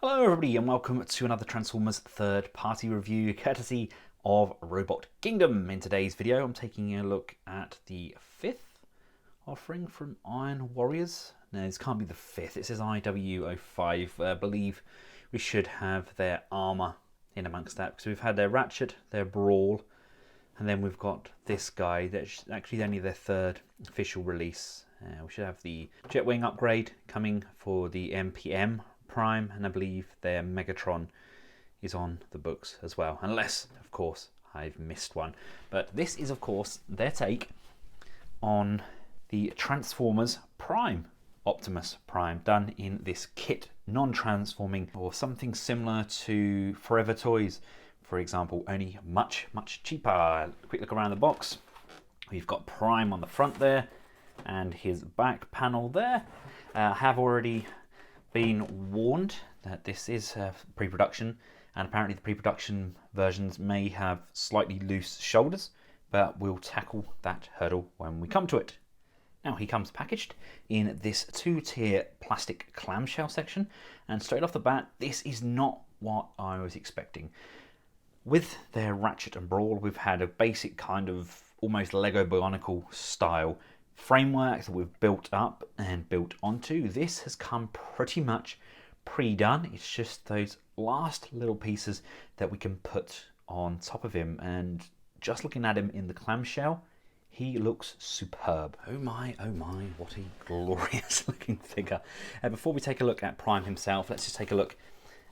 Hello everybody and welcome to another Transformers third party review courtesy of Robot Kingdom. In today's video I'm taking a look at the fifth offering from Iron Warriors. No, this can't be the fifth, it says IW-05. I believe we should have their armour in amongst that because we've had their Ratchet, their Brawl, and then we've got this guy that's actually only their third official release. We should have the Jetwing upgrade coming for the MPM Prime, and I believe their Megatron is on the books as well, unless of course I've missed one. But this is of course their take on the Transformers Prime, Optimus Prime, done in this kit, non-transforming, or something similar to Forever Toys for example, only much cheaper. Quick look around the box. We've got Prime on the front there and his back panel there. I have already been warned that this is pre-production, and apparently the pre-production versions may have slightly loose shoulders, but we'll tackle that hurdle when we come to it. Now he comes packaged in this two-tier plastic clamshell section, and straight off the bat this is not what I was expecting. With their Ratchet and Brawl we've had a basic kind of almost Lego Bionicle style framework that we've built up and built onto. This has come pretty much pre-done. It's just those last little pieces that we can put on top of him, and just looking at him in the clamshell, he looks superb. Oh my, what a glorious looking figure. Before we take a look at Prime himself, let's just take a look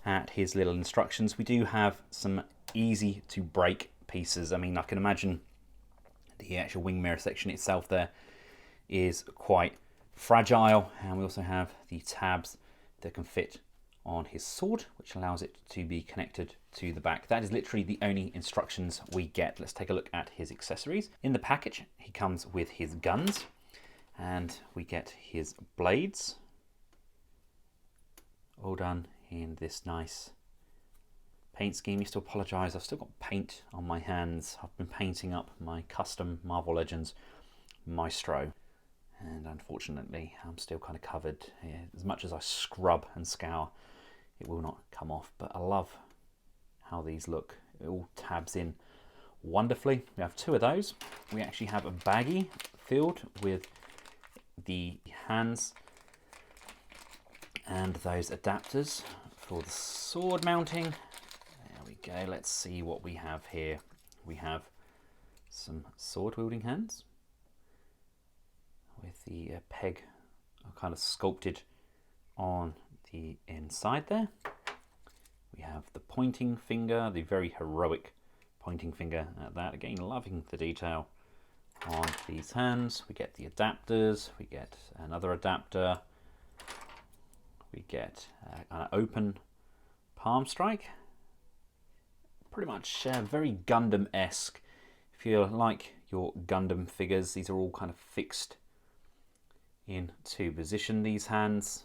at his little instructions. We do have some easy to break pieces. I mean, I can imagine the actual wing mirror section itself there is quite fragile, and we also have the tabs that can fit on his sword, which allows it to be connected to the back. That is literally the only instructions we get. Let's take a look at his accessories. In the package he comes with his guns, and we get his blades, all done in this nice paint scheme. I used to apologise, I've still got paint on my hands. I've been painting up my custom Marvel Legends Maestro, and unfortunately I'm still kind of covered. As much as I scrub and scour, it will not come off, but I love how these look. It all tabs in wonderfully. We have two of those. We actually have a baggie filled with the hands and those adapters for the sword mounting. There we go. Let's see what we have here. We have some sword wielding hands with the peg kind of sculpted on the inside there. We have the pointing finger, the very heroic pointing finger at that. Again, loving the detail on these hands. We get the adapters, we get another adapter, we get an open palm strike. Pretty much very Gundam-esque. If you like your Gundam figures, these are all kind of fixed into position, these hands,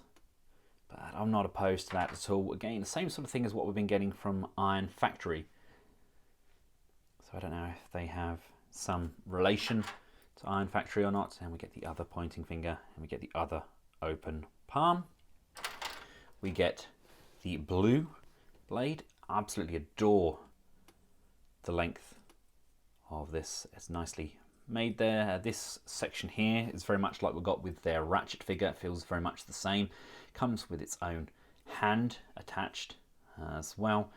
but I'm not opposed to that at all. Again, the same sort of thing as what we've been getting from Iron Factory, so I don't know if they have some relation to Iron Factory or not. And we get the other pointing finger, and we get the other open palm. We get the blue blade. Absolutely adore the length of this. It's nicely made there. This section here is very much like we got with their Ratchet figure. It feels very much the same. Comes with its own hand attached as well,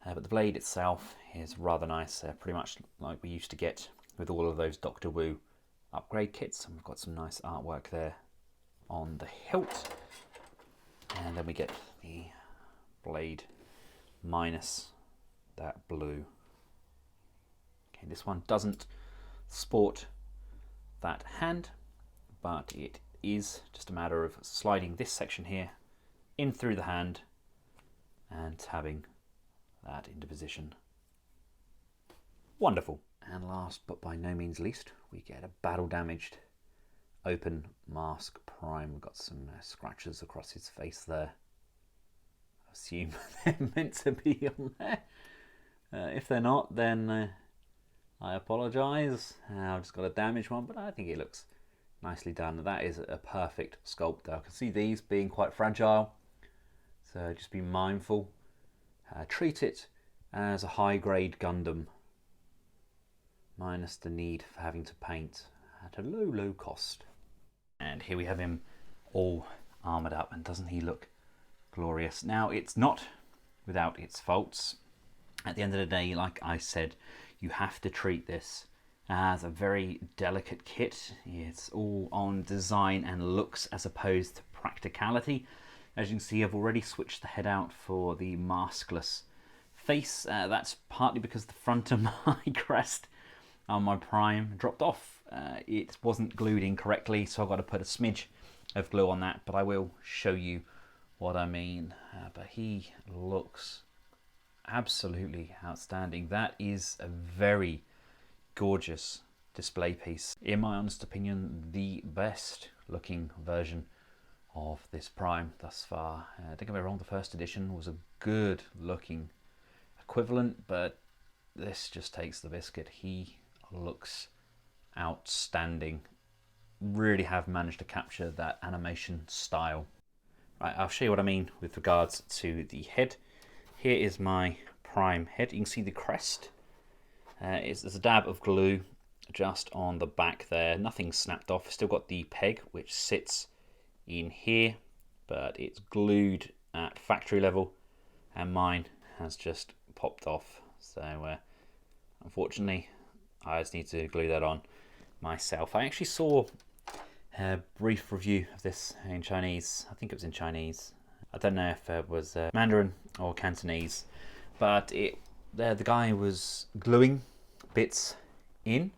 but the blade itself is rather nice, pretty much like we used to get with all of those Doctor Wu upgrade kits. And we've got some nice artwork there on the hilt, and then we get the blade minus that blue. Okay, this one doesn't sport that hand, but it is just a matter of sliding this section here in through the hand and tabbing that into position. Wonderful. And last but by no means least, we get a battle damaged open mask Prime. We've got some scratches across his face there. I assume they're meant to be on there. If they're not, then I apologise. I've just got a damaged one, but I think it looks nicely done. That is a perfect sculpt though. I can see these being quite fragile, So just be mindful. Treat it as a high-grade Gundam, minus the need for having to paint at a low cost. And here we have him all armoured up, and doesn't he look glorious? Now, it's not without its faults. At the end of the day, like I said, you have to treat this as a very delicate kit. It's all on design and looks as opposed to practicality. As you can see, I've already switched the head out for the maskless face. That's partly because the front of my crest on my Prime dropped off. It wasn't glued in correctly, so I've got to put a smidge of glue on that, but I will show you what I mean. But he looks absolutely outstanding. That is a very gorgeous display piece. In my honest opinion, the best looking version of this Prime thus far. Don't get me wrong, the first edition was a good looking equivalent, but this just takes the biscuit. He looks outstanding. Really have managed to capture that animation style. Right, I'll show you what I mean with regards to the head. Here is my Prime head. You can see the crest. There's a dab of glue just on the back there. Nothing snapped off. Still got the peg which sits in here, but it's glued at factory level, and mine has just popped off. So unfortunately, I just need to glue that on myself. I actually saw a brief review of this in Chinese. I think it was in Chinese. I don't know if it was Mandarin or Cantonese, but the guy was gluing bits in.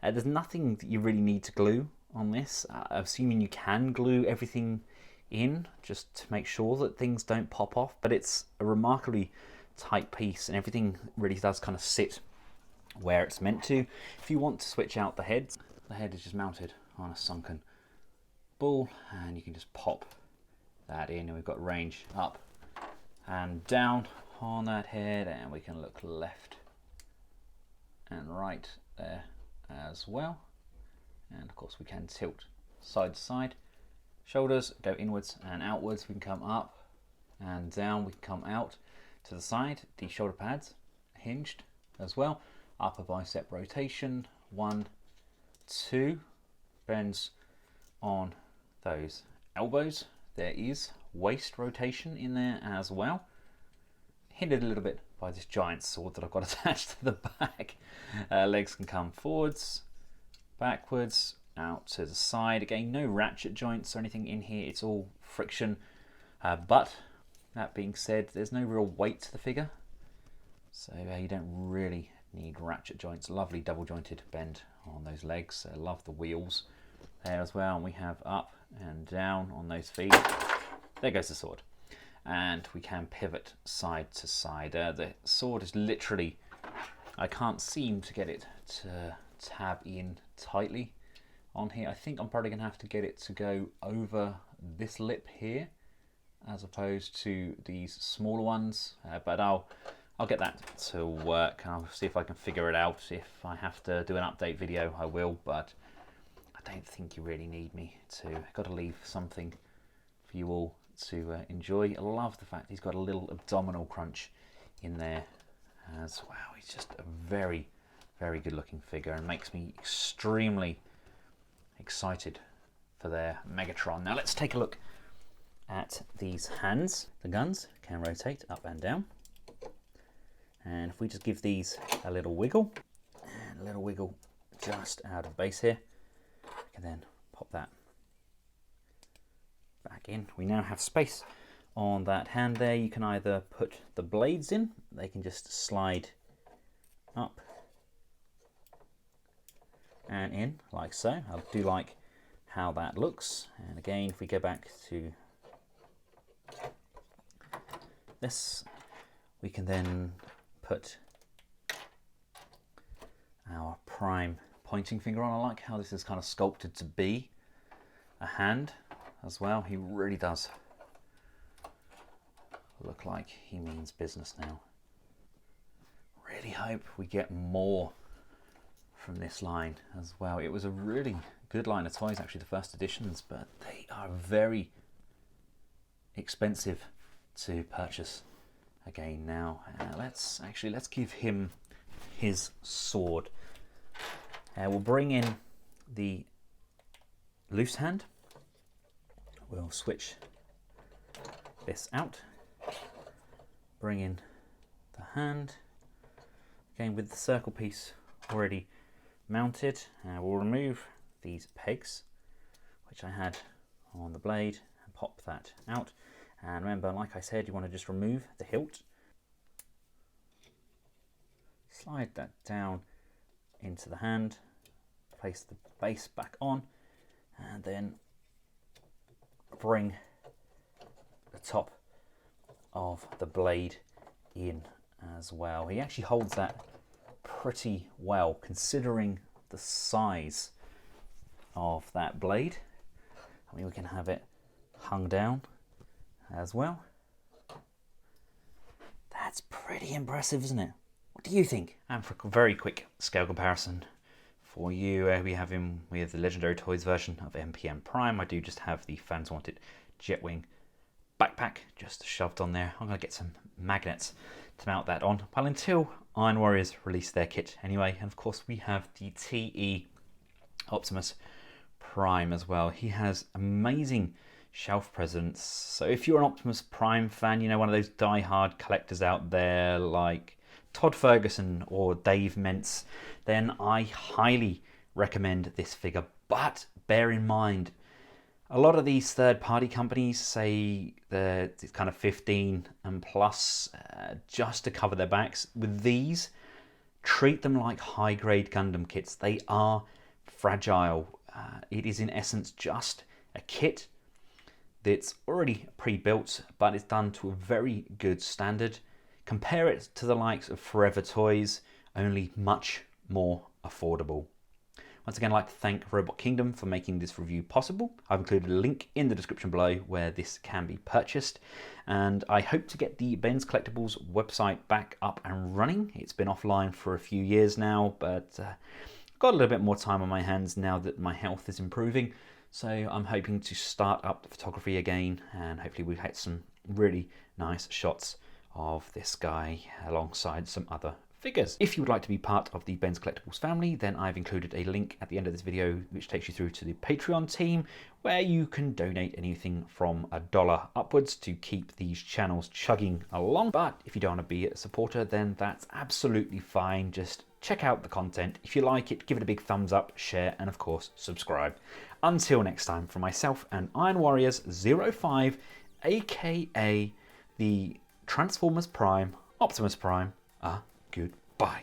There's nothing that you really need to glue on this. Assuming you can glue everything in just to make sure that things don't pop off, but it's a remarkably tight piece and everything really does kind of sit where it's meant to. If you want to switch out the head is just mounted on a sunken ball, and you can just pop that in, and we've got range up and down on that head, and we can look left and right there as well. And of course we can tilt side to side. Shoulders go inwards and outwards. We can come up and down. We can come out to the side. The shoulder pads hinged as well. Upper bicep rotation, 1, 2. Bends on those elbows. There is waist rotation in there as well. Hindered a little bit by this giant sword that I've got attached to the back. Legs can come forwards, backwards, out to the side. Again, no ratchet joints or anything in here. It's all friction. But that being said, there's no real weight to the figure, so you don't really need ratchet joints. Lovely double jointed bend on those legs. I love the wheels there as well. And we have up and down on those feet. There goes the sword. And we can pivot side to side. The sword is literally, I can't seem to get it to tab in tightly on here. I think I'm probably gonna have to get it to go over this lip here as opposed to these smaller ones, but I'll get that to work. I'll see if I can figure it out. If I have to do an update video, I will, but I don't think you really need me to. I've got to leave something for you all to enjoy. I love the fact he's got a little abdominal crunch in there as well. He's just a very, very good looking figure and makes me extremely excited for their Megatron. Now let's take a look at these hands. The guns can rotate up and down, and if we just give these a little wiggle and a little wiggle just out of base here, we can then pop that back in. We now have space on that hand there. You can either put the blades in, they can just slide up and in like so. I do like how that looks. And again, if we go back to this, we can then put our Prime pointing finger on. I like how this is kind of sculpted to be a hand as well. He really does look like he means business now. Really hope we get more from this line as well. It was a really good line of toys, actually, the first editions, but they are very expensive to purchase again now. Let's give him his sword. We'll bring in the loose hand. We'll switch this out. Bring in the hand. Again with the circle piece already mounted. We'll remove these pegs which I had on the blade and pop that out. And remember, like I said, you want to just remove the hilt. Slide that down into the hand. Place the base back on. And then bring the top of the blade in as well. He actually holds that pretty well considering the size of that blade. I mean, we can have it hung down as well. That's pretty impressive, isn't it? What do you think? And for a very quick scale comparison for you, we have him with the Legendary Toys version of MPM Prime. I do just have the Fans Wanted Jetwing backpack just shoved on there. I'm going to get some magnets to mount that on. Well, until Iron Warriors release their kit anyway. And of course we have the TE Optimus Prime as well. He has amazing shelf presence. So if you're an Optimus Prime fan, you know, one of those die-hard collectors out there like Todd Ferguson or Dave Mentz, then I highly recommend this figure. But bear in mind, a lot of these third-party companies say that it's kind of 15 and plus just to cover their backs. With these, treat them like high-grade Gundam kits. They are fragile. It is in essence just a kit that's already pre-built, but it's done to a very good standard. Compare it to the likes of Forever Toys, only much more affordable. Once again, I'd like to thank Robot Kingdom for making this review possible. I've included a link in the description below where this can be purchased. And I hope to get the Ben's Collectibles website back up and running. It's been offline for a few years now, but got a little bit more time on my hands now that my health is improving. So I'm hoping to start up the photography again, and hopefully we'll get some really nice shots of this guy alongside some other figures. If you would like to be part of the Ben's Collectibles family, then I've included a link at the end of this video which takes you through to the Patreon team, where you can donate anything from $1 upwards to keep these channels chugging along. But if you don't want to be a supporter, then that's absolutely fine. Just check out the content. If you like it, give it a big thumbs up, share, and of course subscribe. Until next time, from myself and Iron Warriors 05, aka the Transformers Prime, Optimus Prime, goodbye.